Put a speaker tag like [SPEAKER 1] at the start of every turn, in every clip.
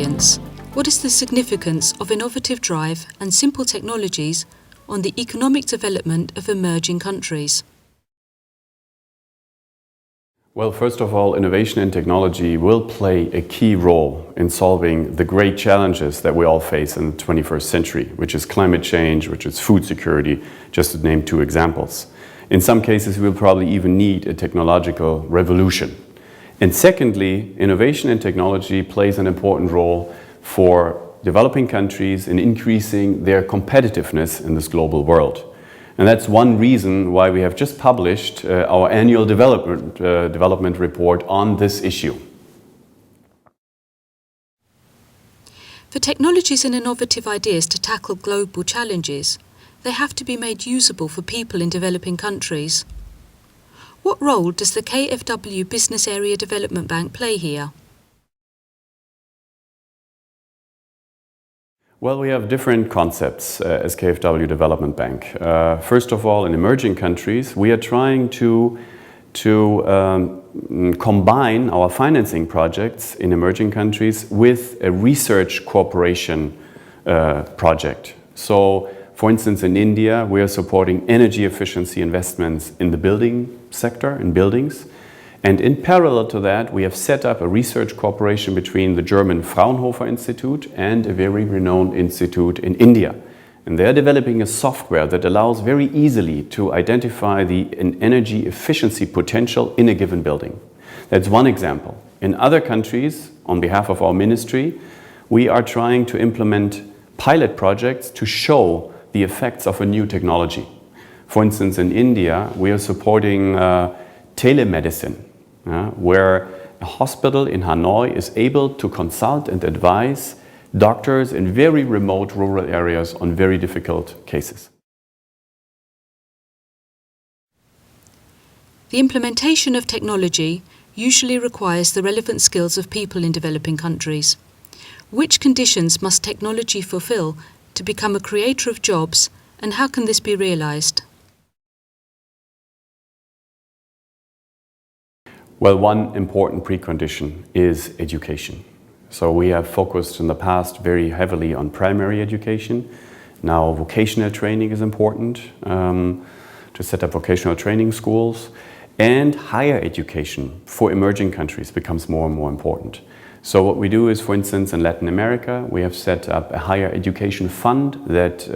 [SPEAKER 1] audience, what is the significance of innovative drive and simple technologies on the economic development of emerging countries?
[SPEAKER 2] Well, first of all, innovation and technology will play a key role in solving the great challenges that we all face in the 21st century, which is climate change, which is food security, just to name two examples. In some cases, we'll probably even need a technological revolution. And secondly, innovation and technology plays an important role for developing countries in increasing their competitiveness in this global world. And that's one reason why we have just published our annual development report on this issue.
[SPEAKER 1] For technologies and innovative ideas to tackle global challenges, they have to be made usable for people in developing countries. What role does the KfW Business Area Development Bank play here?
[SPEAKER 2] Well, we have different concepts as KfW Development Bank. First of all, in emerging countries, we are trying to combine our financing projects in emerging countries with a research cooperation project. So, for instance, in India, we are supporting energy efficiency investments in the building sector, in buildings. And in parallel to that, we have set up a research cooperation between the German Fraunhofer Institute and a very renowned institute in India. And they're developing a software that allows very easily to identify the energy efficiency potential in a given building. That's one example. In other countries, on behalf of our ministry, we are trying to implement pilot projects to show the effects of a new technology. For instance, in India, we are supporting telemedicine, where a hospital in Hanoi is able to consult and advise doctors in very remote rural areas on very difficult cases.
[SPEAKER 1] The implementation of technology usually requires the relevant skills of people in developing countries. Which conditions must technology fulfill to become a creator of jobs, and how can this be realized?
[SPEAKER 2] Well, one important precondition is education. So we have focused in the past very heavily on primary education. Now vocational training is important, to set up vocational training schools. And higher education for emerging countries becomes more and more important. So what we do is, for instance, in Latin America, we have set up a higher education fund that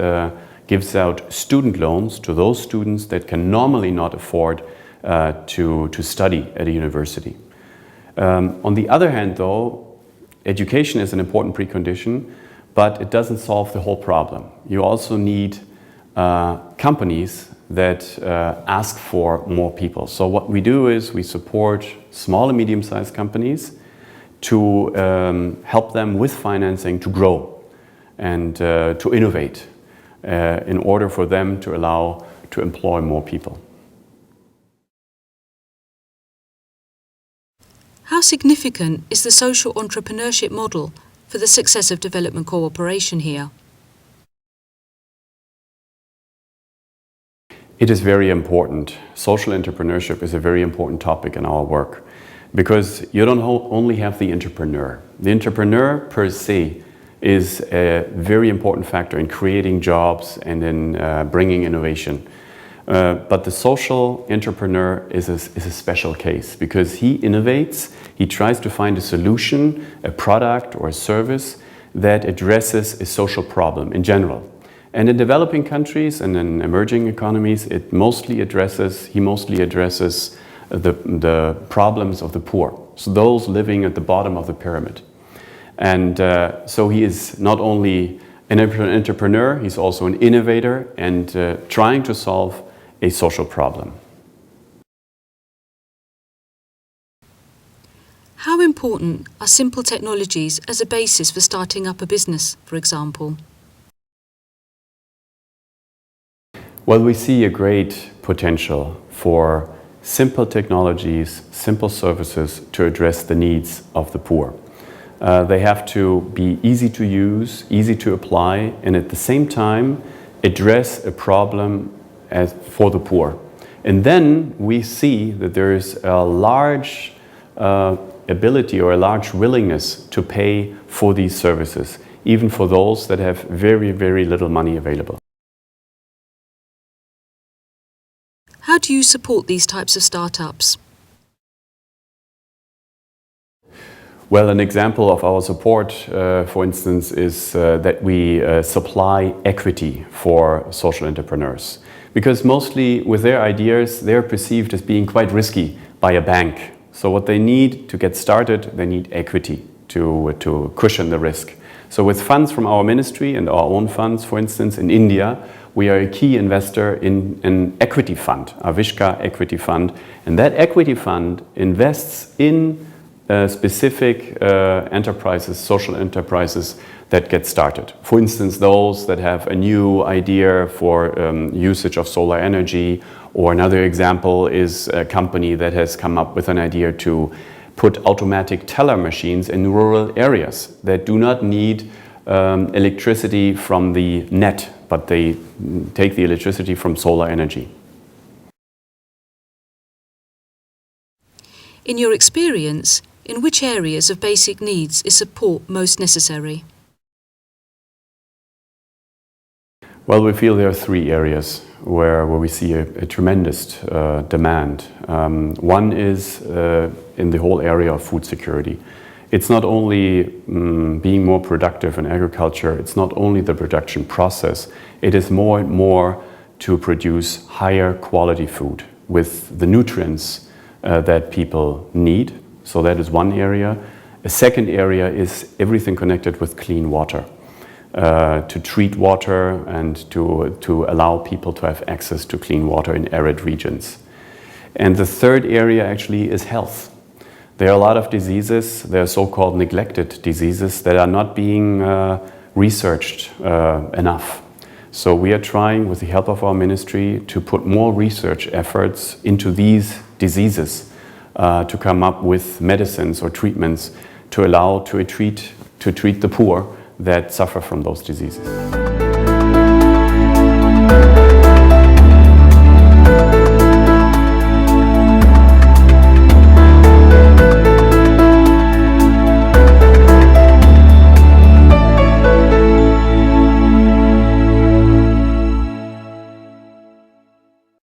[SPEAKER 2] gives out student loans to those students that can normally not afford to study at a university. On the other hand, though, education is an important precondition, but it doesn't solve the whole problem. You also need companies that ask for more people. So what we do is we support small and medium-sized companies to help them with financing to grow and to innovate in order for them to allow to employ more people.
[SPEAKER 1] How significant is the social entrepreneurship model for the success of development cooperation here?
[SPEAKER 2] It is very important. Social entrepreneurship is a very important topic in our work because you don't only have the entrepreneur. The entrepreneur per se is a very important factor in creating jobs and in bringing innovation. But the social entrepreneur is a special case because he innovates, he tries to find a solution, a product or a service that addresses a social problem in general. And in developing countries and in emerging economies, he mostly addresses the problems of the poor, so those living at the bottom of the pyramid. And so he is not only an entrepreneur, he's also an innovator and trying to solve a social problem.
[SPEAKER 1] How important are simple technologies as a basis for starting up a business, for example?
[SPEAKER 2] Well, we see a great potential for simple technologies, simple services to address the needs of the poor. They have to be easy to use, easy to apply, and at the same time address a problem for the poor. And then we see that there is a large ability or a large willingness to pay for these services, even for those that have very, very little money available.
[SPEAKER 1] How do you support these types of startups?
[SPEAKER 2] Well, an example of our support, for instance, is that we supply equity for social entrepreneurs. Because mostly with their ideas, they're perceived as being quite risky by a bank. So what they need to get started, they need equity to cushion the risk. So with funds from our ministry and our own funds, for instance, in India, we are a key investor in an equity fund, a Vishka equity fund. And that equity fund invests in specific enterprises, social enterprises that get started. For instance, those that have a new idea for usage of solar energy, or another example is a company that has come up with an idea to put automatic teller machines in rural areas that do not need electricity from the net, but they take the electricity from solar energy.
[SPEAKER 1] In your experience, in which areas of basic needs is support most necessary?
[SPEAKER 2] Well, we feel there are three areas where we see a tremendous demand. One is in the whole area of food security. It's not only being more productive in agriculture, it's not only the production process, it is more and more to produce higher quality food with the nutrients that people need. So that is one area. A second area is everything connected with clean water. To treat water and to allow people to have access to clean water in arid regions. And the third area actually is health. There are a lot of diseases, there are so-called neglected diseases that are not being researched enough. So we are trying, with the help of our ministry, to put more research efforts into these diseases, to come up with medicines or treatments to allow to treat the poor that suffer from those diseases.